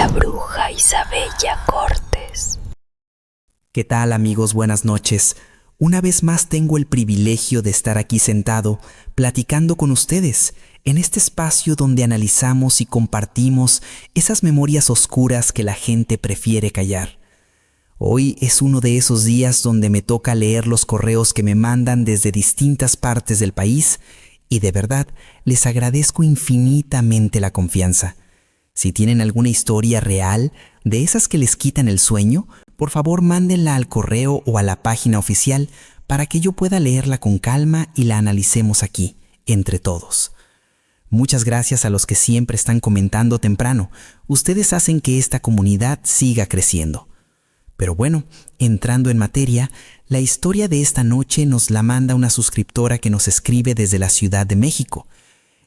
la bruja Isabella Cortés. ¿Qué tal, amigos? Buenas noches. Una vez más tengo el privilegio de estar aquí sentado, platicando con ustedes, en este espacio donde analizamos y compartimos esas memorias oscuras que la gente prefiere callar. Hoy es uno de esos días donde me toca leer los correos que me mandan desde distintas partes del país y de verdad les agradezco infinitamente la confianza. Si tienen alguna historia real, de esas que les quitan el sueño, por favor mándenla al correo o a la página oficial para que yo pueda leerla con calma y la analicemos aquí, entre todos. Muchas gracias a los que siempre están comentando temprano. Ustedes hacen que esta comunidad siga creciendo. Pero bueno, entrando en materia, la historia de esta noche nos la manda una suscriptora que nos escribe desde la Ciudad de México.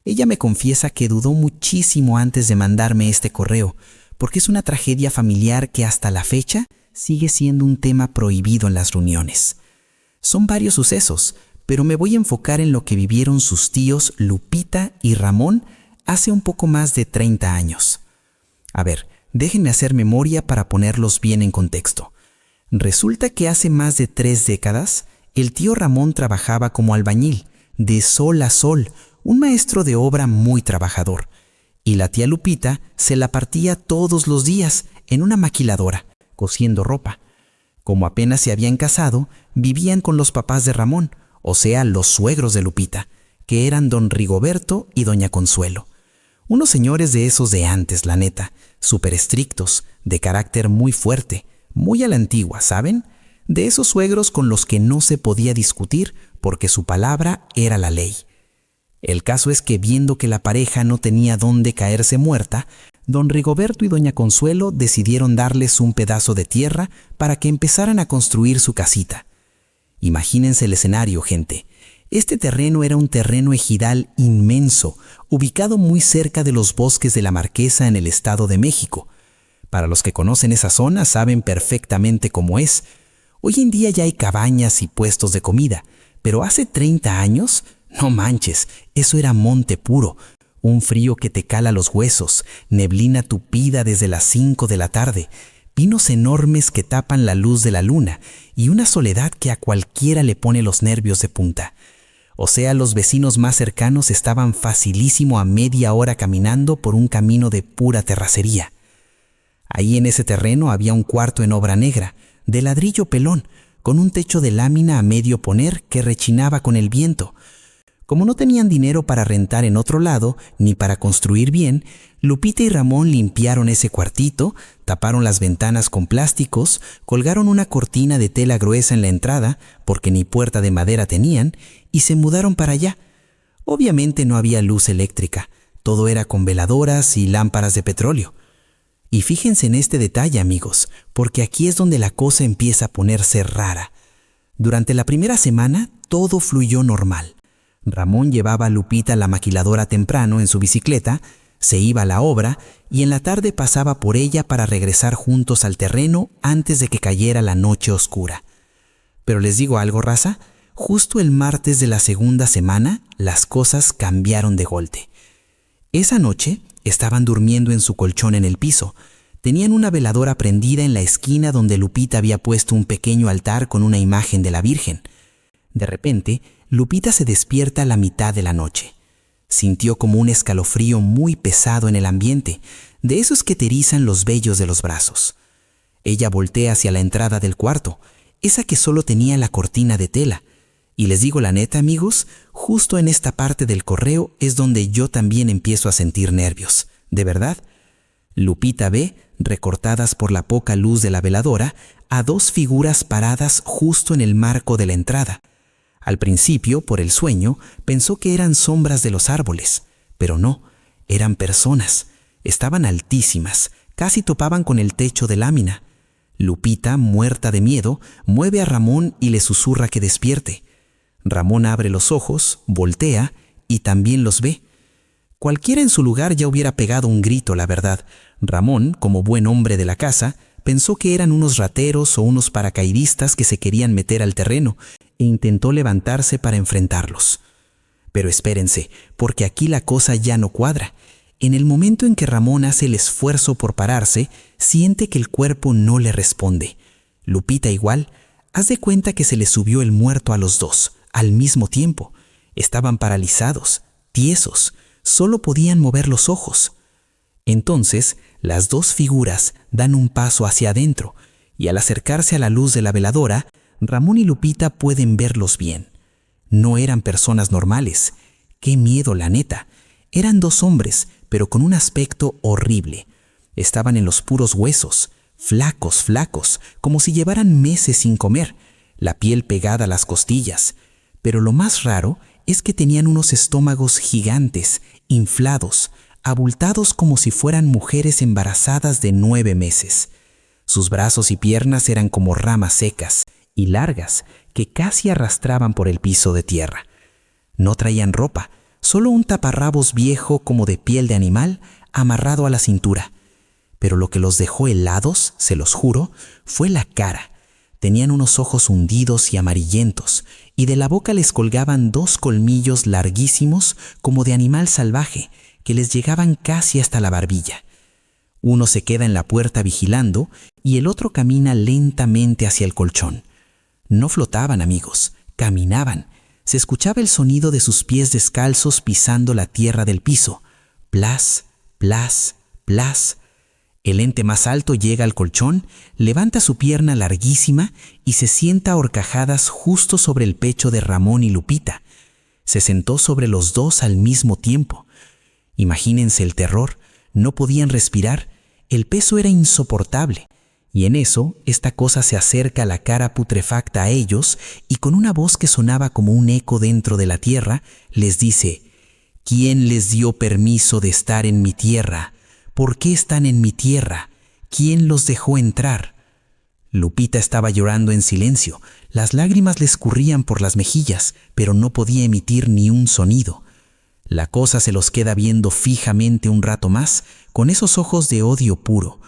Ella me confiesa que dudó muchísimo antes de mandarme este correo, porque es una tragedia familiar que hasta la fecha sigue siendo un tema prohibido en las reuniones. Son varios sucesos, pero me voy a enfocar en lo que vivieron sus tíos Lupita y Ramón hace un poco más de 30 años. A ver, déjenme hacer memoria para ponerlos bien en contexto. Resulta que hace más de 3 décadas, el tío Ramón trabajaba como albañil, de sol a sol, un maestro de obra muy trabajador, y la tía Lupita se la partía todos los días en una maquiladora, cosiendo ropa. Como apenas se habían casado, vivían con los papás de Ramón, o sea, los suegros de Lupita, que eran don Rigoberto y doña Consuelo. Unos señores de esos de antes, la neta, súper estrictos, de carácter muy fuerte, muy a la antigua, ¿saben? De esos suegros con los que no se podía discutir porque su palabra era la ley. El caso es que viendo que la pareja no tenía dónde caerse muerta, don Rigoberto y doña Consuelo decidieron darles un pedazo de tierra para que empezaran a construir su casita. Imagínense el escenario, gente. Este terreno era un terreno ejidal inmenso, ubicado muy cerca de los bosques de la Marquesa en el Estado de México. Para los que conocen esa zona saben perfectamente cómo es. Hoy en día ya hay cabañas y puestos de comida, pero hace 30 años, no manches, eso era monte puro. Un frío que te cala los huesos, neblina tupida desde las 5 de la tarde, pinos enormes que tapan la luz de la luna y una soledad que a cualquiera le pone los nervios de punta. O sea, los vecinos más cercanos estaban facilísimo a media hora caminando por un camino de pura terracería. Ahí en ese terreno había un cuarto en obra negra, de ladrillo pelón, con un techo de lámina a medio poner que rechinaba con el viento. Como no tenían dinero para rentar en otro lado, ni para construir bien, Lupita y Ramón limpiaron ese cuartito, taparon las ventanas con plásticos, colgaron una cortina de tela gruesa en la entrada, porque ni puerta de madera tenían, y se mudaron para allá. Obviamente no había luz eléctrica, todo era con veladoras y lámparas de petróleo. Y fíjense en este detalle, amigos, porque aquí es donde la cosa empieza a ponerse rara. Durante la primera semana, todo fluyó normal. Ramón llevaba a Lupita a la maquiladora temprano en su bicicleta, se iba a la obra y en la tarde pasaba por ella para regresar juntos al terreno antes de que cayera la noche oscura. Pero les digo algo, raza, justo el martes de la segunda semana las cosas cambiaron de golpe. Esa noche estaban durmiendo en su colchón en el piso. Tenían una veladora prendida en la esquina donde Lupita había puesto un pequeño altar con una imagen de la Virgen. De repente, Lupita se despierta a la mitad de la noche. Sintió como un escalofrío muy pesado en el ambiente, de esos que te erizan los vellos de los brazos. Ella voltea hacia la entrada del cuarto, esa que solo tenía la cortina de tela. Y les digo la neta, amigos, justo en esta parte del correo es donde yo también empiezo a sentir nervios. ¿De verdad? Lupita ve, recortadas por la poca luz de la veladora, a 2 figuras paradas justo en el marco de la entrada. Al principio, por el sueño, pensó que eran sombras de los árboles, pero no, eran personas. Estaban altísimas, casi topaban con el techo de lámina. Lupita, muerta de miedo, mueve a Ramón y le susurra que despierte. Ramón abre los ojos, voltea y también los ve. Cualquiera en su lugar ya hubiera pegado un grito, la verdad. Ramón, como buen hombre de la casa, pensó que eran unos rateros o unos paracaidistas que se querían meter al terreno e intentó levantarse para enfrentarlos. Pero espérense, porque aquí la cosa ya no cuadra. En el momento en que Ramón hace el esfuerzo por pararse, siente que el cuerpo no le responde. Lupita igual. Haz de cuenta que se le subió el muerto a los dos, al mismo tiempo. Estaban paralizados, tiesos, solo podían mover los ojos. Entonces, las dos figuras dan un paso hacia adentro, y al acercarse a la luz de la veladora, Ramón y Lupita pueden verlos bien. No eran personas normales. ¡Qué miedo, la neta! Eran dos hombres, pero con un aspecto horrible. Estaban en los puros huesos, flacos, como si llevaran meses sin comer, la piel pegada a las costillas. Pero lo más raro es que tenían unos estómagos gigantes, inflados, abultados como si fueran mujeres embarazadas de 9 meses. Sus brazos y piernas eran como ramas secas y largas que casi arrastraban por el piso de tierra. No traían ropa, solo un taparrabos viejo como de piel de animal amarrado a la cintura. Pero lo que los dejó helados, se los juro, fue la cara. Tenían unos ojos hundidos y amarillentos, y de la boca les colgaban 2 colmillos larguísimos como de animal salvaje, que les llegaban casi hasta la barbilla. Uno se queda en la puerta vigilando y el otro camina lentamente hacia el colchón. No flotaban, amigos, caminaban. Se escuchaba el sonido de sus pies descalzos pisando la tierra del piso. Plas, plas, plas. El ente más alto llega al colchón, levanta su pierna larguísima y se sienta a horcajadas justo sobre el pecho de Ramón y Lupita. Se sentó sobre los dos al mismo tiempo. Imagínense el terror, no podían respirar, el peso era insoportable. Y en eso, esta cosa se acerca a la cara putrefacta a ellos y con una voz que sonaba como un eco dentro de la tierra, les dice: ¿Quién les dio permiso de estar en mi tierra? ¿Por qué están en mi tierra? ¿Quién los dejó entrar? Lupita estaba llorando en silencio. Las lágrimas le escurrían por las mejillas, pero no podía emitir ni un sonido. La cosa se los queda viendo fijamente un rato más, con esos ojos de odio puro.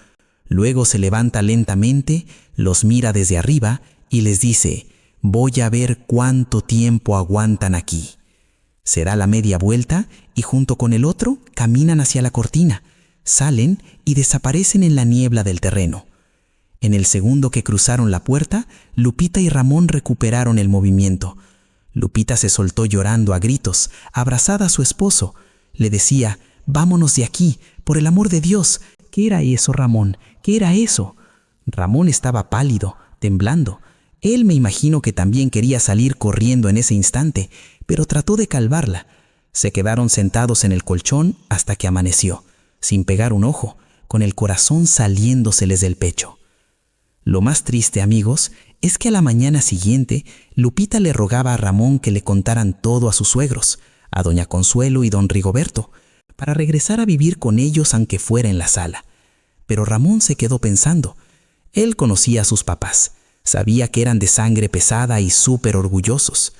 Luego se levanta lentamente, los mira desde arriba y les dice: voy a ver cuánto tiempo aguantan aquí. Se da la media vuelta y junto con el otro caminan hacia la cortina. Salen y desaparecen en la niebla del terreno. En el segundo que cruzaron la puerta, Lupita y Ramón recuperaron el movimiento. Lupita se soltó llorando a gritos, abrazada a su esposo. Le decía: vámonos de aquí, por el amor de Dios. ¿Qué era eso, Ramón? ¿Qué era eso? Ramón estaba pálido, temblando. Él, me imagino que también quería salir corriendo en ese instante, pero trató de calmarla. Se quedaron sentados en el colchón hasta que amaneció, sin pegar un ojo, con el corazón saliéndoseles del pecho. Lo más triste, amigos, es que a la mañana siguiente, Lupita le rogaba a Ramón que le contaran todo a sus suegros, a doña Consuelo y don Rigoberto, para regresar a vivir con ellos aunque fuera en la sala. Pero Ramón se quedó pensando. Él conocía a sus papás, sabía que eran de sangre pesada y súper orgullosos.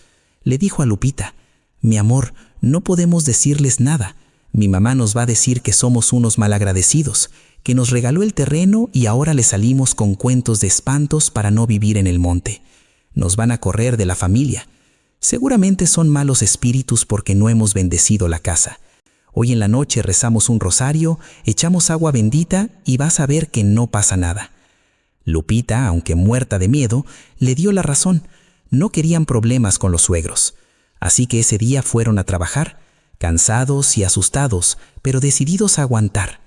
Le dijo a Lupita: mi amor, no podemos decirles nada. Mi mamá nos va a decir que somos unos malagradecidos, que nos regaló el terreno y ahora le salimos con cuentos de espantos para no vivir en el monte. Nos van a correr de la familia. Seguramente son malos espíritus porque no hemos bendecido la casa. Hoy en la noche rezamos un rosario, echamos agua bendita y vas a ver que no pasa nada. Lupita, aunque muerta de miedo, le dio la razón. No querían problemas con los suegros. Así que ese día fueron a trabajar, cansados y asustados, pero decididos a aguantar.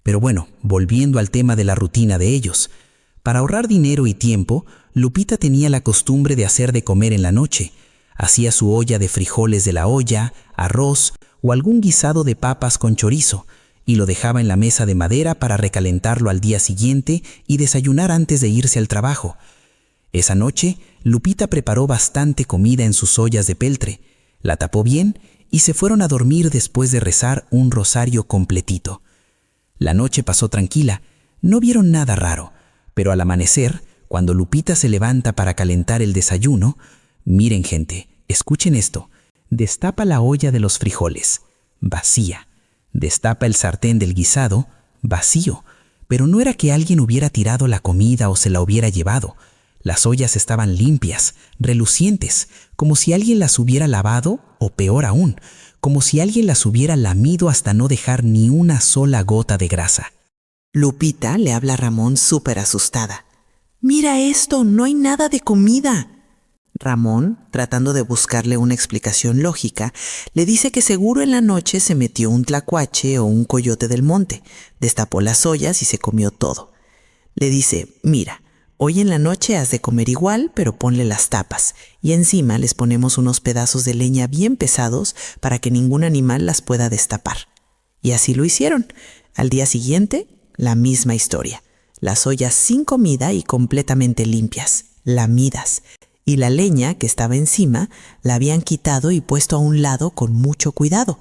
Pero bueno, volviendo al tema de la rutina de ellos. Para ahorrar dinero y tiempo, Lupita tenía la costumbre de hacer de comer en la noche. Hacía su olla de frijoles de la olla, arroz o algún guisado de papas con chorizo, y lo dejaba en la mesa de madera para recalentarlo al día siguiente y desayunar antes de irse al trabajo. Esa noche, Lupita preparó bastante comida en sus ollas de peltre, la tapó bien y se fueron a dormir después de rezar un rosario completito. La noche pasó tranquila, no vieron nada raro, pero al amanecer, cuando Lupita se levanta para calentar el desayuno, miren gente, escuchen esto, destapa la olla de los frijoles, vacía. Destapa el sartén del guisado, vacío. Pero no era que alguien hubiera tirado la comida o se la hubiera llevado. Las ollas estaban limpias, relucientes, como si alguien las hubiera lavado, o peor aún, como si alguien las hubiera lamido hasta no dejar ni una sola gota de grasa. Lupita le habla a Ramón súper asustada. «Mira esto, no hay nada de comida». Ramón, tratando de buscarle una explicación lógica, le dice que seguro en la noche se metió un tlacuache o un coyote del monte, destapó las ollas y se comió todo. Le dice: «Mira, hoy en la noche has de comer igual, pero ponle las tapas, y encima les ponemos unos pedazos de leña bien pesados para que ningún animal las pueda destapar». Y así lo hicieron. Al día siguiente, la misma historia. Las ollas sin comida y completamente limpias, lamidas. Y la leña que estaba encima la habían quitado y puesto a un lado con mucho cuidado.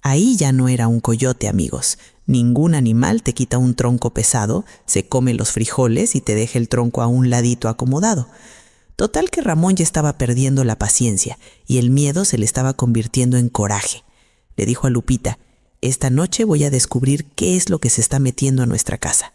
Ahí ya no era un coyote, amigos. Ningún animal te quita un tronco pesado, se come los frijoles y te deja el tronco a un ladito acomodado. Total que Ramón ya estaba perdiendo la paciencia y el miedo se le estaba convirtiendo en coraje. Le dijo a Lupita: «Esta noche voy a descubrir qué es lo que se está metiendo a nuestra casa».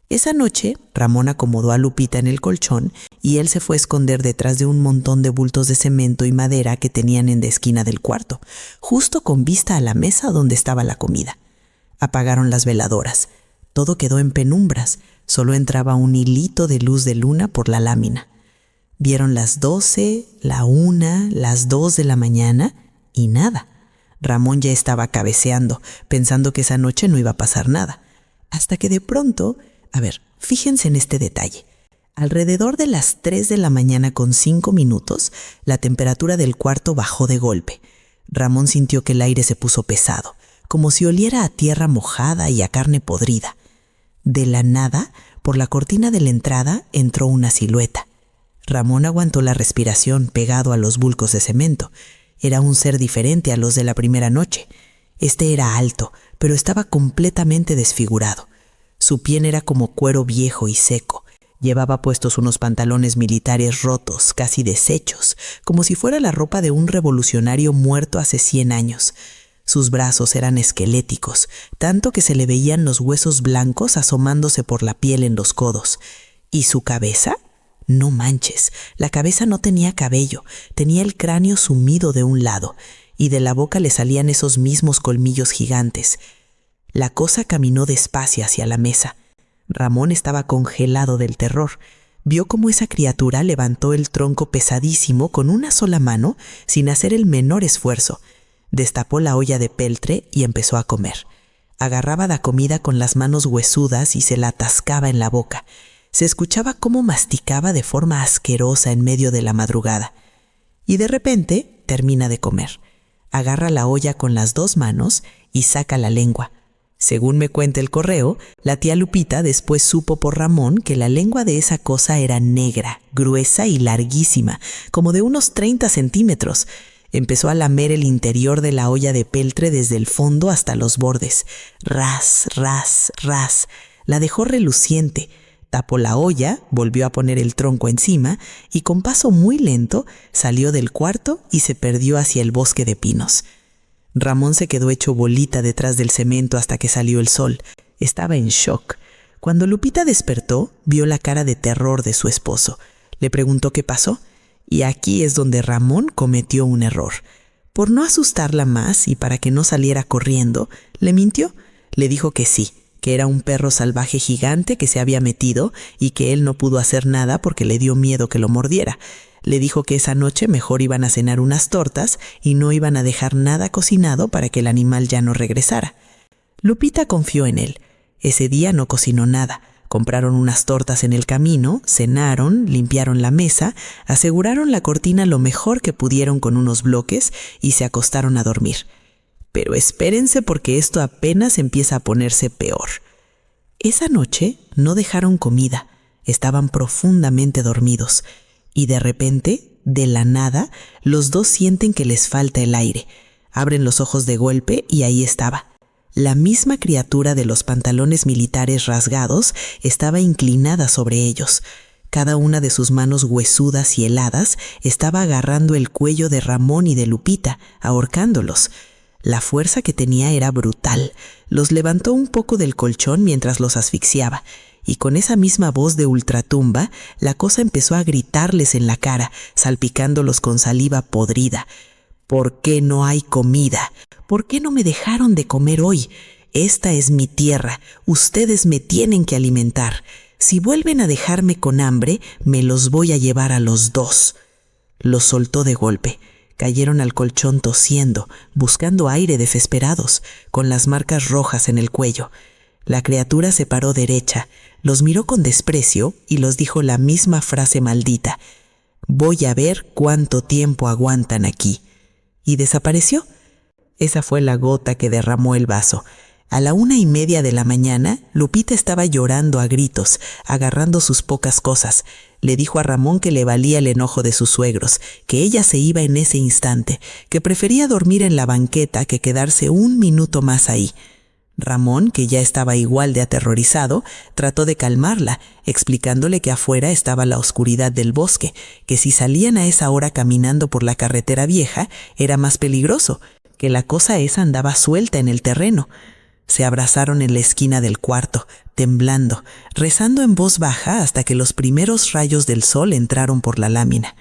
Esa noche, Ramón acomodó a Lupita en el colchón y él se fue a esconder detrás de un montón de bultos de cemento y madera que tenían en la esquina del cuarto, justo con vista a la mesa donde estaba la comida. Apagaron las veladoras. Todo quedó en penumbras. Solo entraba un hilito de luz de luna por la lámina. Vieron las 12, la 1, las 2 de la mañana y nada. Ramón ya estaba cabeceando, pensando que esa noche no iba a pasar nada. Hasta que de pronto... fíjense en este detalle. Alrededor de las 3 de la mañana con 5 minutos, la temperatura del cuarto bajó de golpe. Ramón sintió que el aire se puso pesado, como si oliera a tierra mojada y a carne podrida. De la nada, por la cortina de la entrada, entró una silueta. Ramón aguantó la respiración pegado a los bulcos de cemento. Era un ser diferente a los de la primera noche. Este era alto, pero estaba completamente desfigurado. Su piel era como cuero viejo y seco. Llevaba puestos unos pantalones militares rotos, casi deshechos, como si fuera la ropa de un revolucionario muerto hace 100 años. Sus brazos eran esqueléticos, tanto que se le veían los huesos blancos asomándose por la piel en los codos. ¿Y su cabeza? No manches, la cabeza no tenía cabello, tenía el cráneo sumido de un lado, y de la boca le salían esos mismos colmillos gigantes. La cosa caminó despacio hacia la mesa. Ramón estaba congelado del terror. Vio cómo esa criatura levantó el tronco pesadísimo con una sola mano sin hacer el menor esfuerzo. Destapó la olla de peltre y empezó a comer. Agarraba la comida con las manos huesudas y se la atascaba en la boca. Se escuchaba cómo masticaba de forma asquerosa en medio de la madrugada. Y de repente termina de comer. Agarra la olla con las 2 manos y saca la lengua. Según me cuenta el correo, la tía Lupita después supo por Ramón que la lengua de esa cosa era negra, gruesa y larguísima, como de unos 30 centímetros. Empezó a lamer el interior de la olla de peltre desde el fondo hasta los bordes. Ras, ras, ras. La dejó reluciente. Tapó la olla, volvió a poner el tronco encima y con paso muy lento salió del cuarto y se perdió hacia el bosque de pinos. Ramón se quedó hecho bolita detrás del cemento hasta que salió el sol. Estaba en shock. Cuando Lupita despertó, vio la cara de terror de su esposo. Le preguntó qué pasó, y aquí es donde Ramón cometió un error. Por no asustarla más y para que no saliera corriendo, le mintió. Le dijo que sí, que era un perro salvaje gigante que se había metido y que él no pudo hacer nada porque le dio miedo que lo mordiera. Le dijo que esa noche mejor iban a cenar unas tortas y no iban a dejar nada cocinado para que el animal ya no regresara. Lupita confió en él. Ese día no cocinó nada. Compraron unas tortas en el camino, cenaron, limpiaron la mesa, aseguraron la cortina lo mejor que pudieron con unos bloques y se acostaron a dormir. Pero espérense porque esto apenas empieza a ponerse peor. Esa noche no dejaron comida. Estaban profundamente dormidos. Y de repente, de la nada, los dos sienten que les falta el aire. Abren los ojos de golpe y ahí estaba. La misma criatura de los pantalones militares rasgados estaba inclinada sobre ellos. Cada una de sus manos huesudas y heladas estaba agarrando el cuello de Ramón y de Lupita, ahorcándolos. La fuerza que tenía era brutal. Los levantó un poco del colchón mientras los asfixiaba. Y con esa misma voz de ultratumba, la cosa empezó a gritarles en la cara, salpicándolos con saliva podrida. ¿Por qué no hay comida? ¿Por qué no me dejaron de comer hoy? Esta es mi tierra, ustedes me tienen que alimentar. Si vuelven a dejarme con hambre, me los voy a llevar a los dos. Los soltó de golpe. Cayeron al colchón tosiendo, buscando aire desesperados, con las marcas rojas en el cuello. La criatura se paró derecha, los miró con desprecio y los dijo la misma frase maldita: «Voy a ver cuánto tiempo aguantan aquí». Y desapareció. Esa fue la gota que derramó el vaso. A la 1:30 de la mañana, Lupita estaba llorando a gritos, agarrando sus pocas cosas. Le dijo a Ramón que le valía el enojo de sus suegros, que ella se iba en ese instante, que prefería dormir en la banqueta que quedarse un minuto más ahí. Ramón, que ya estaba igual de aterrorizado, trató de calmarla, explicándole que afuera estaba la oscuridad del bosque, que si salían a esa hora caminando por la carretera vieja era más peligroso, que la cosa esa andaba suelta en el terreno. Se abrazaron en la esquina del cuarto, temblando, rezando en voz baja hasta que los primeros rayos del sol entraron por la lámina.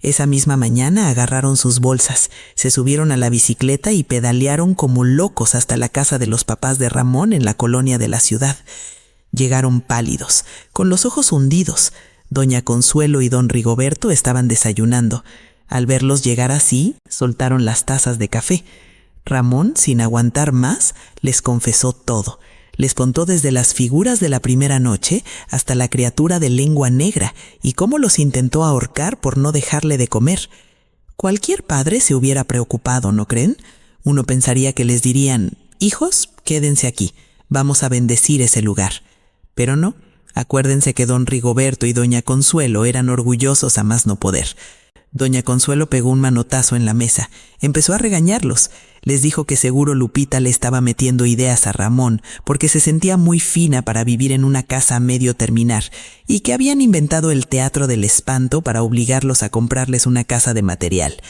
Esa misma mañana agarraron sus bolsas, se subieron a la bicicleta y pedalearon como locos hasta la casa de los papás de Ramón en la colonia de la ciudad. Llegaron pálidos, con los ojos hundidos. Doña Consuelo y don Rigoberto estaban desayunando. Al verlos llegar así, soltaron las tazas de café. Ramón, sin aguantar más, les confesó todo. Les contó desde las figuras de la primera noche hasta la criatura de lengua negra y cómo los intentó ahorcar por no dejarle de comer. Cualquier padre se hubiera preocupado, ¿no creen? Uno pensaría que les dirían: «Hijos, quédense aquí, vamos a bendecir ese lugar». Pero no, acuérdense que don Rigoberto y doña Consuelo eran orgullosos a más no poder. Doña Consuelo pegó un manotazo en la mesa, empezó a regañarlos. Les dijo que seguro Lupita le estaba metiendo ideas a Ramón porque se sentía muy fina para vivir en una casa a medio terminar y que habían inventado el teatro del espanto para obligarlos a comprarles una casa de material.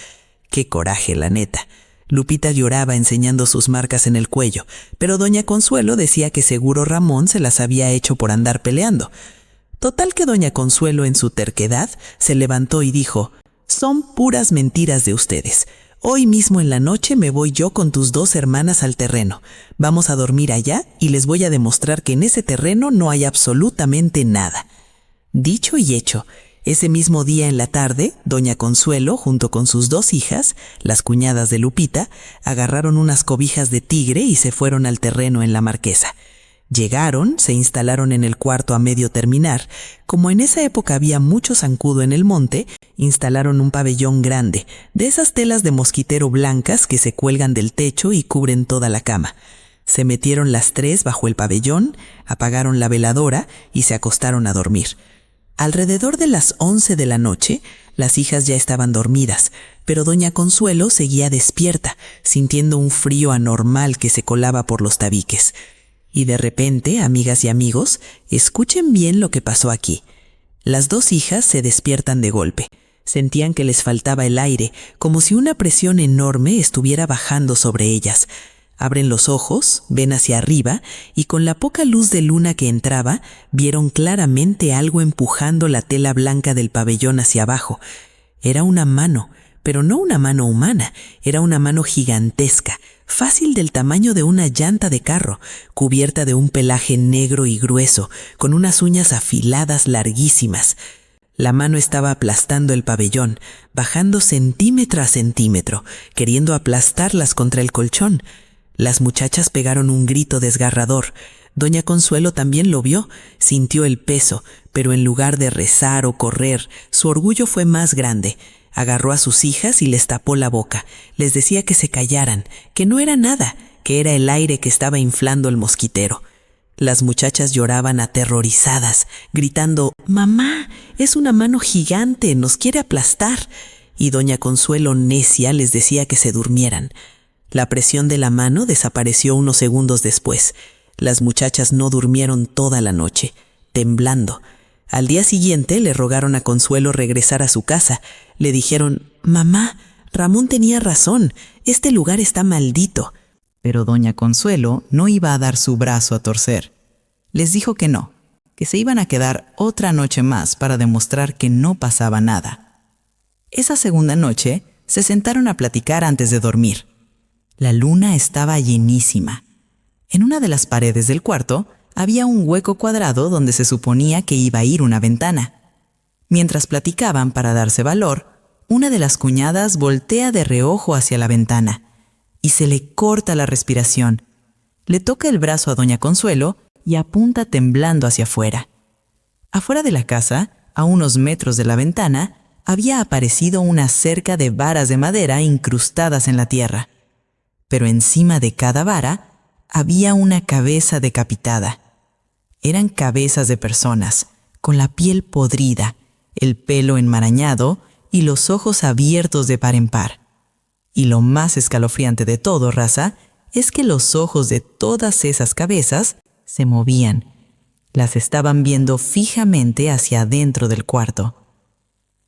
¡Qué coraje, la neta! Lupita lloraba enseñando sus marcas en el cuello, pero doña Consuelo decía que seguro Ramón se las había hecho por andar peleando. Total que doña Consuelo, en su terquedad, se levantó y dijo: «Son puras mentiras de ustedes. Hoy mismo en la noche me voy yo con tus dos hermanas al terreno. Vamos a dormir allá y les voy a demostrar que en ese terreno no hay absolutamente nada». Dicho y hecho. Ese mismo día en la tarde, doña Consuelo, junto con sus dos hijas, las cuñadas de Lupita, agarraron unas cobijas de tigre y se fueron al terreno en la Marquesa. Llegaron, se instalaron en el cuarto a medio terminar. Como en esa época había mucho zancudo en el monte, instalaron un pabellón grande, de esas telas de mosquitero blancas que se cuelgan del techo y cubren toda la cama. Se metieron las tres bajo el pabellón, apagaron la veladora y se acostaron a dormir. Alrededor de las 11 de la noche, las hijas ya estaban dormidas, pero doña Consuelo seguía despierta, sintiendo un frío anormal que se colaba por los tabiques. Y de repente, amigas y amigos, escuchen bien lo que pasó aquí. Las dos hijas se despiertan de golpe. Sentían que les faltaba el aire, como si una presión enorme estuviera bajando sobre ellas. Abren los ojos, ven hacia arriba y con la poca luz de luna que entraba, vieron claramente algo empujando la tela blanca del pabellón hacia abajo. Era una mano, pero no una mano humana, era una mano gigantesca, fácil del tamaño de una llanta de carro, cubierta de un pelaje negro y grueso, con unas uñas afiladas larguísimas. La mano estaba aplastando el pabellón, bajando centímetro a centímetro, queriendo aplastarlas contra el colchón. Las muchachas pegaron un grito desgarrador. Doña Consuelo también lo vio, sintió el peso, pero en lugar de rezar o correr, su orgullo fue más grande. Agarró a sus hijas y les tapó la boca. Les decía que se callaran, que no era nada, que era el aire que estaba inflando el mosquitero. Las muchachas lloraban aterrorizadas, gritando: «Mamá, es una mano gigante, nos quiere aplastar». Y doña Consuelo, necia, les decía que se durmieran. La presión de la mano desapareció unos segundos después. Las muchachas no durmieron toda la noche, temblando. Al día siguiente le rogaron a Consuelo regresar a su casa. Le dijeron: «Mamá, Ramón tenía razón, este lugar está maldito». Pero doña Consuelo no iba a dar su brazo a torcer. Les dijo que no, que se iban a quedar otra noche más para demostrar que no pasaba nada. Esa segunda noche se sentaron a platicar antes de dormir. La luna estaba llenísima. En una de las paredes del cuarto había un hueco cuadrado donde se suponía que iba a ir una ventana. Mientras platicaban para darse valor, una de las cuñadas voltea de reojo hacia la ventana y se le corta la respiración. Le toca el brazo a doña Consuelo y apunta temblando hacia afuera. Afuera de la casa, a unos metros de la ventana, había aparecido una cerca de varas de madera incrustadas en la tierra. Pero encima de cada vara había una cabeza decapitada. Eran cabezas de personas, con la piel podrida, el pelo enmarañado y los ojos abiertos de par en par. Y lo más escalofriante de todo, raza, es que los ojos de todas esas cabezas se movían. Las estaban viendo fijamente hacia adentro del cuarto.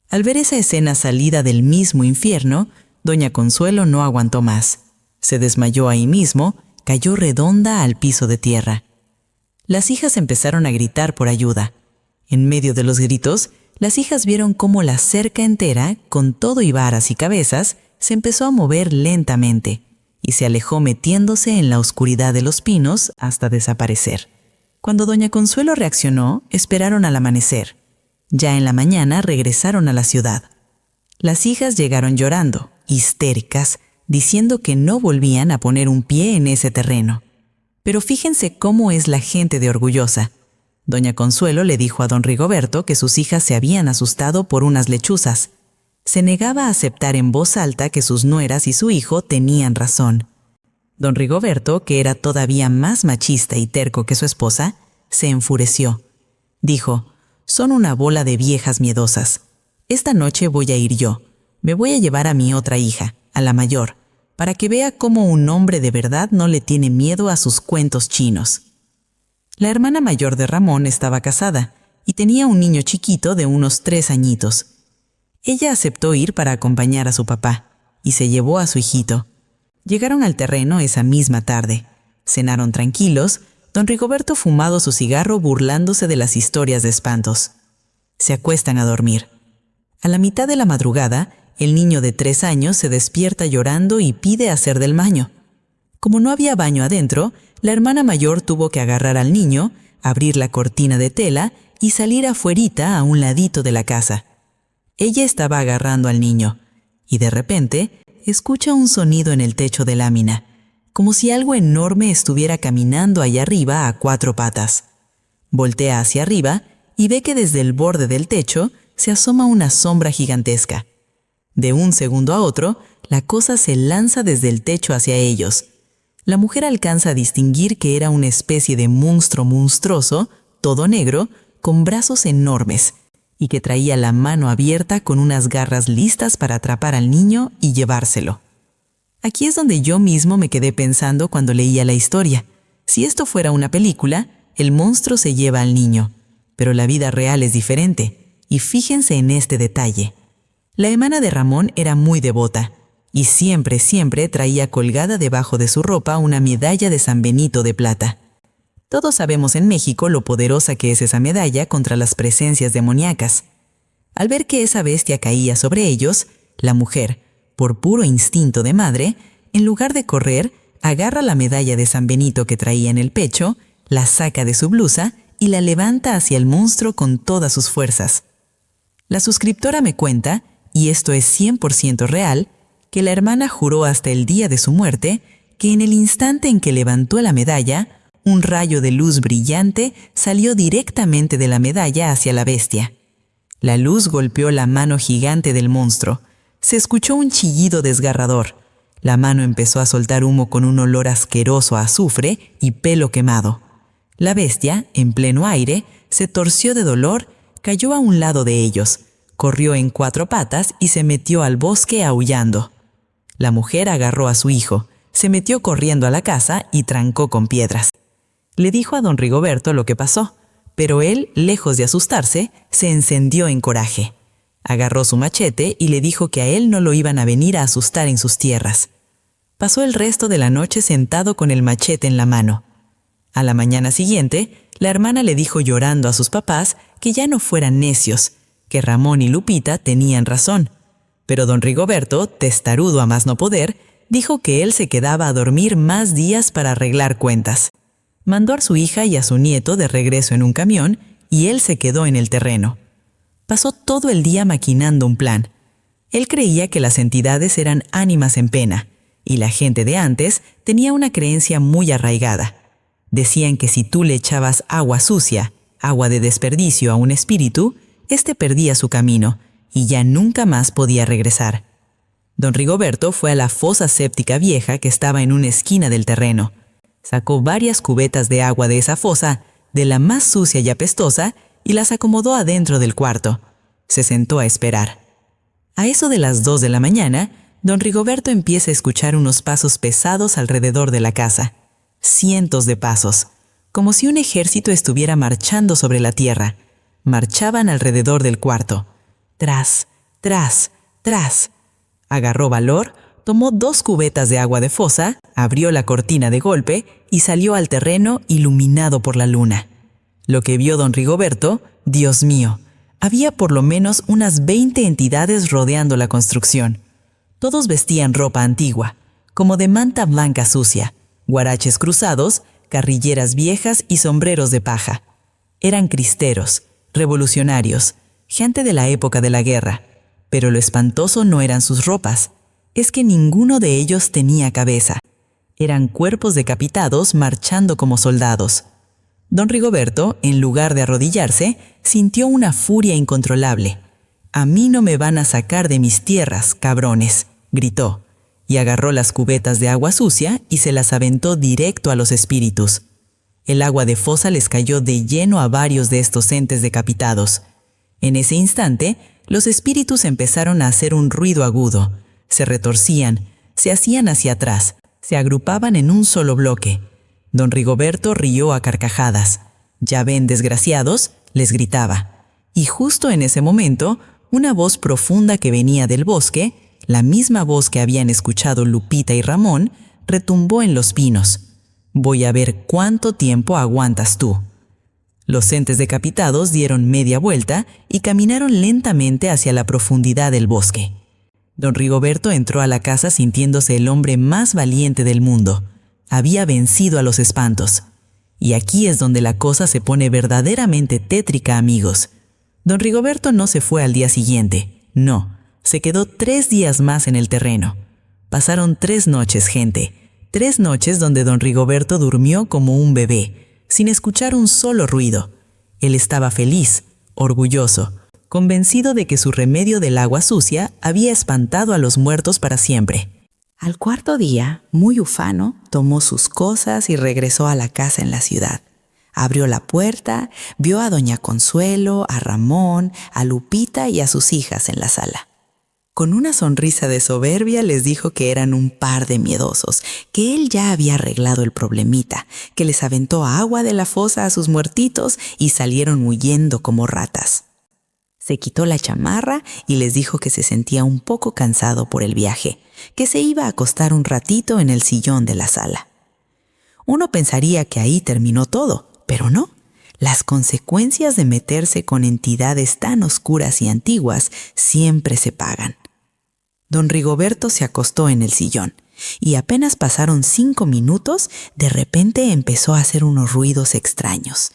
Al ver esa escena salida del mismo infierno, doña Consuelo no aguantó más. Se desmayó ahí mismo, cayó redonda al piso de tierra. Las hijas empezaron a gritar por ayuda. En medio de los gritos, las hijas vieron cómo la cerca entera, con todo y varas y cabezas, se empezó a mover lentamente y se alejó metiéndose en la oscuridad de los pinos hasta desaparecer. Cuando doña Consuelo reaccionó, esperaron al amanecer. Ya en la mañana regresaron a la ciudad. Las hijas llegaron llorando, histéricas, diciendo que no volvían a poner un pie en ese terreno. Pero fíjense cómo es la gente de orgullosa. Doña Consuelo le dijo a don Rigoberto que sus hijas se habían asustado por unas lechuzas. Se negaba a aceptar en voz alta que sus nueras y su hijo tenían razón. Don Rigoberto, que era todavía más machista y terco que su esposa, se enfureció. Dijo: «Son una bola de viejas miedosas. Esta noche voy a ir yo. Me voy a llevar a mi otra hija, a la mayor, para que vea cómo un hombre de verdad no le tiene miedo a sus cuentos chinos». La hermana mayor de Ramón estaba casada y tenía un niño chiquito de unos 3 añitos. Ella aceptó ir para acompañar a su papá y se llevó a su hijito. Llegaron al terreno esa misma tarde. Cenaron tranquilos, don Rigoberto fumado su cigarro burlándose de las historias de espantos. Se acuestan a dormir. A la mitad de la madrugada, el niño de 3 años se despierta llorando y pide hacer del baño. Como no había baño adentro, la hermana mayor tuvo que agarrar al niño, abrir la cortina de tela y salir afuerita a un ladito de la casa. Ella estaba agarrando al niño y de repente escucha un sonido en el techo de lámina, como si algo enorme estuviera caminando allá arriba a 4 patas. Voltea hacia arriba y ve que desde el borde del techo se asoma una sombra gigantesca. De un segundo a otro, la cosa se lanza desde el techo hacia ellos. La mujer alcanza a distinguir que era una especie de monstruo monstruoso, todo negro, con brazos enormes, y que traía la mano abierta con unas garras listas para atrapar al niño y llevárselo. Aquí es donde yo mismo me quedé pensando cuando leía la historia. Si esto fuera una película, el monstruo se lleva al niño, pero la vida real es diferente, y fíjense en este detalle. La hermana de Ramón era muy devota, y siempre traía colgada debajo de su ropa una medalla de San Benito de plata. Todos sabemos en México lo poderosa que es esa medalla contra las presencias demoníacas. Al ver que esa bestia caía sobre ellos, la mujer, por puro instinto de madre, en lugar de correr, agarra la medalla de San Benito que traía en el pecho, la saca de su blusa y la levanta hacia el monstruo con todas sus fuerzas. La suscriptora me cuenta, y esto es 100% real, que la hermana juró hasta el día de su muerte que en el instante en que levantó la medalla, un rayo de luz brillante salió directamente de la medalla hacia la bestia. La luz golpeó la mano gigante del monstruo. Se escuchó un chillido desgarrador. La mano empezó a soltar humo con un olor asqueroso a azufre y pelo quemado. La bestia, en pleno aire, se torció de dolor, cayó a un lado de ellos, corrió en 4 patas y se metió al bosque aullando. La mujer agarró a su hijo, se metió corriendo a la casa y trancó con piedras. Le dijo a don Rigoberto lo que pasó, pero él, lejos de asustarse, se encendió en coraje. Agarró su machete y le dijo que a él no lo iban a venir a asustar en sus tierras. Pasó el resto de la noche sentado con el machete en la mano. A la mañana siguiente, la hermana le dijo llorando a sus papás que ya no fueran necios, que Ramón y Lupita tenían razón. Pero don Rigoberto, testarudo a más no poder, dijo que él se quedaba a dormir más días para arreglar cuentas. Mandó a su hija y a su nieto de regreso en un camión y él se quedó en el terreno. Pasó todo el día maquinando un plan. Él creía que las entidades eran ánimas en pena y la gente de antes tenía una creencia muy arraigada. Decían que si tú le echabas agua sucia, agua de desperdicio a un espíritu, éste perdía su camino y ya nunca más podía regresar. Don Rigoberto fue a la fosa séptica vieja que estaba en una esquina del terreno. Sacó varias cubetas de agua de esa fosa, de la más sucia y apestosa, y las acomodó adentro del cuarto. Se sentó a esperar. A eso de las 2 de la mañana, don Rigoberto empieza a escuchar unos pasos pesados alrededor de la casa. Cientos de pasos, como si un ejército estuviera marchando sobre la tierra. Marchaban alrededor del cuarto. Tras, tras, tras. Agarró valor, tomó 2 cubetas de agua de fosa, abrió la cortina de golpe y salió al terreno iluminado por la luna. Lo que vio don Rigoberto, Dios mío, había por lo menos unas 20 entidades rodeando la construcción. Todos vestían ropa antigua, como de manta blanca sucia, guaraches cruzados, carrilleras viejas y sombreros de paja. Eran cristeros, revolucionarios, gente de la época de la guerra, pero lo espantoso no eran sus ropas, es que ninguno de ellos tenía cabeza. Eran cuerpos decapitados marchando como soldados. Don Rigoberto, en lugar de arrodillarse, sintió una furia incontrolable. «A mí no me van a sacar de mis tierras, cabrones», gritó, y agarró las cubetas de agua sucia y se las aventó directo a los espíritus. El agua de fosa les cayó de lleno a varios de estos entes decapitados. En ese instante, los espíritus empezaron a hacer un ruido agudo. Se retorcían, se hacían hacia atrás, se agrupaban en un solo bloque. Don Rigoberto rió a carcajadas. «Ya ven, desgraciados», les gritaba. Y justo en ese momento, una voz profunda que venía del bosque, la misma voz que habían escuchado Lupita y Ramón, retumbó en los pinos. «Voy a ver cuánto tiempo aguantas tú». Los entes decapitados dieron media vuelta y caminaron lentamente hacia la profundidad del bosque. Don Rigoberto entró a la casa sintiéndose el hombre más valiente del mundo. Había vencido a los espantos. Y aquí es donde la cosa se pone verdaderamente tétrica, amigos. Don Rigoberto no se fue al día siguiente. No, se quedó 3 días más en el terreno. Pasaron 3 noches, gente. 3 noches donde don Rigoberto durmió como un bebé, sin escuchar un solo ruido. Él estaba feliz, orgulloso, convencido de que su remedio del agua sucia había espantado a los muertos para siempre. Al 4.º día, muy ufano, tomó sus cosas y regresó a la casa en la ciudad. Abrió la puerta, vio a doña Consuelo, a Ramón, a Lupita y a sus hijas en la sala. Con una sonrisa de soberbia les dijo que eran un par de miedosos, que él ya había arreglado el problemita, que les aventó agua de la fosa a sus muertitos y salieron huyendo como ratas. Se quitó la chamarra y les dijo que se sentía un poco cansado por el viaje, que se iba a acostar un ratito en el sillón de la sala. Uno pensaría que ahí terminó todo, pero no. Las consecuencias de meterse con entidades tan oscuras y antiguas siempre se pagan. Don Rigoberto se acostó en el sillón y apenas pasaron 5 minutos, de repente empezó a hacer unos ruidos extraños.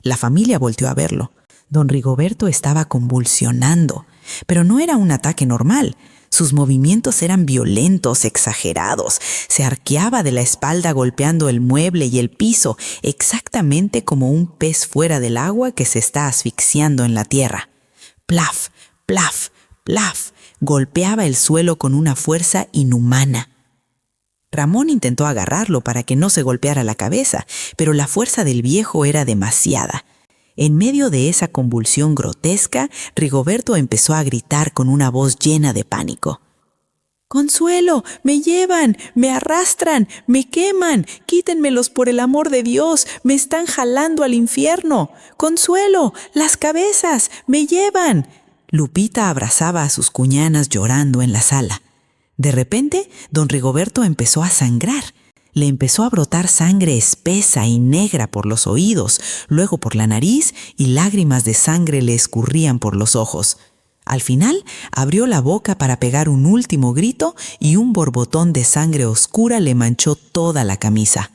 La familia volteó a verlo. Don Rigoberto estaba convulsionando, pero no era un ataque normal. Sus movimientos eran violentos, exagerados. Se arqueaba de la espalda golpeando el mueble y el piso, exactamente como un pez fuera del agua que se está asfixiando en la tierra. Plaf, plaf, plaf. Golpeaba el suelo con una fuerza inhumana. Ramón intentó agarrarlo para que no se golpeara la cabeza, pero la fuerza del viejo era demasiada. En medio de esa convulsión grotesca, Rigoberto empezó a gritar con una voz llena de pánico. «¡Consuelo! ¡Me llevan! ¡Me arrastran! ¡Me queman! ¡Quítenmelos por el amor de Dios! ¡Me están jalando al infierno! ¡Consuelo! ¡Las cabezas! ¡Me llevan!». Lupita abrazaba a sus cuñanas llorando en la sala. De repente, don Rigoberto empezó a sangrar. Le empezó a brotar sangre espesa y negra por los oídos, luego por la nariz y lágrimas de sangre le escurrían por los ojos. Al final, abrió la boca para pegar un último grito y un borbotón de sangre oscura le manchó toda la camisa.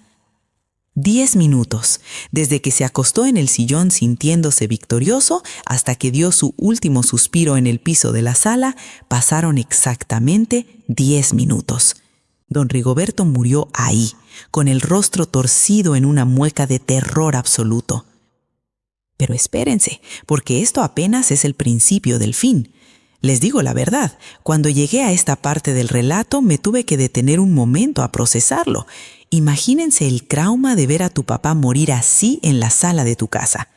10 minutos, desde que se acostó en el sillón sintiéndose victorioso hasta que dio su último suspiro en el piso de la sala, pasaron exactamente 10 minutos. Don Rigoberto murió ahí, con el rostro torcido en una mueca de terror absoluto. Pero espérense, porque esto apenas es el principio del fin. Les digo la verdad, cuando llegué a esta parte del relato me tuve que detener un momento a procesarlo. Imagínense el trauma de ver a tu papá morir así en la sala de tu casa.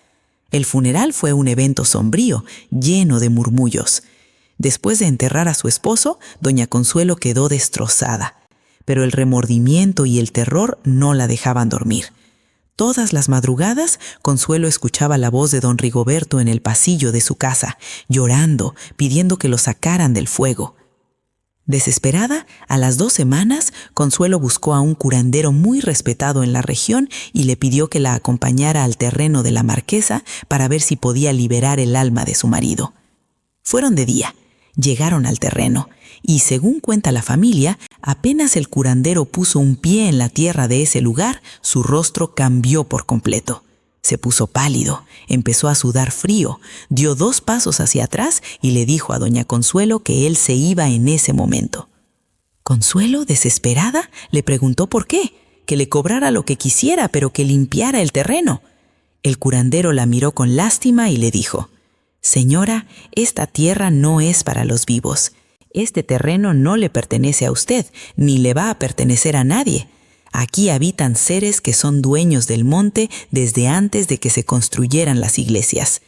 El funeral fue un evento sombrío, lleno de murmullos. Después de enterrar a su esposo, doña Consuelo quedó destrozada. Pero el remordimiento y el terror no la dejaban dormir. Todas las madrugadas, Consuelo escuchaba la voz de don Rigoberto en el pasillo de su casa, llorando, pidiendo que lo sacaran del fuego. Desesperada, a las 2 semanas, Consuelo buscó a un curandero muy respetado en la región y le pidió que la acompañara al terreno de la marquesa para ver si podía liberar el alma de su marido. Fueron de día, llegaron al terreno y, según cuenta la familia, apenas el curandero puso un pie en la tierra de ese lugar, su rostro cambió por completo. Se puso pálido, empezó a sudar frío, dio 2 pasos hacia atrás y le dijo a doña Consuelo que él se iba en ese momento. Consuelo, desesperada, le preguntó por qué, que le cobrara lo que quisiera, pero que limpiara el terreno. El curandero la miró con lástima y le dijo: «Señora, esta tierra no es para los vivos. Este terreno no le pertenece a usted, ni le va a pertenecer a nadie. Aquí habitan seres que son dueños del monte desde antes de que se construyeran las iglesias».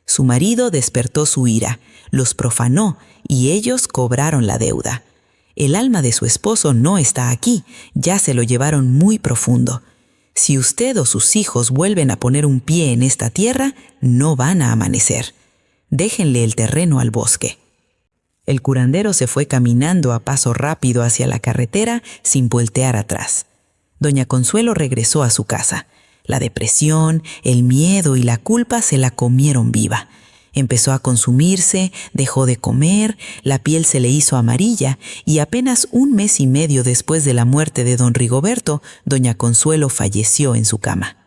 Su marido despertó su ira, los profanó y ellos cobraron la deuda. El alma de su esposo no está aquí, ya se lo llevaron muy profundo. Si usted o sus hijos vuelven a poner un pie en esta tierra, no van a amanecer. Déjenle el terreno al bosque. El curandero se fue caminando a paso rápido hacia la carretera sin voltear atrás. Doña Consuelo regresó a su casa. La depresión, el miedo y la culpa se la comieron viva. Empezó a consumirse, dejó de comer, la piel se le hizo amarilla y apenas 1 mes y medio después de la muerte de don Rigoberto, doña Consuelo falleció en su cama.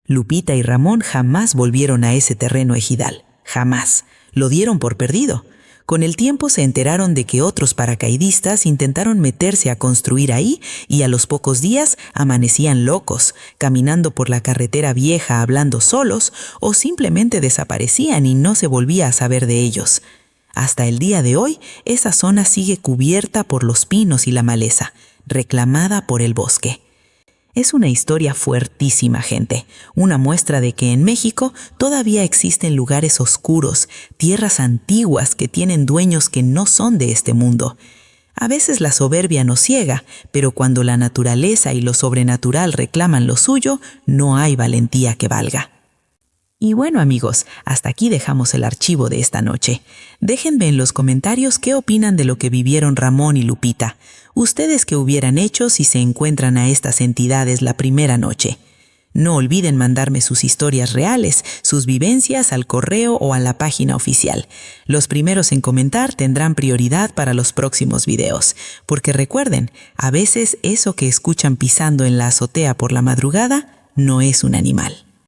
Lupita y Ramón jamás volvieron a ese terreno ejidal. Jamás. Lo dieron por perdido. Con el tiempo se enteraron de que otros paracaidistas intentaron meterse a construir ahí y a los pocos días amanecían locos, caminando por la carretera vieja hablando solos o simplemente desaparecían y no se volvía a saber de ellos. Hasta el día de hoy, esa zona sigue cubierta por los pinos y la maleza, reclamada por el bosque. Es una historia fuertísima, gente, una muestra de que en México todavía existen lugares oscuros, tierras antiguas que tienen dueños que no son de este mundo. A veces la soberbia nos ciega, pero cuando la naturaleza y lo sobrenatural reclaman lo suyo, no hay valentía que valga. Y bueno, amigos, hasta aquí dejamos el archivo de esta noche. Déjenme en los comentarios qué opinan de lo que vivieron Ramón y Lupita. ¿Ustedes qué hubieran hecho si se encuentran a estas entidades la primera noche? No olviden mandarme sus historias reales, sus vivencias al correo o a la página oficial. Los primeros en comentar tendrán prioridad para los próximos videos. Porque recuerden, a veces eso que escuchan pisando en la azotea por la madrugada no es un animal.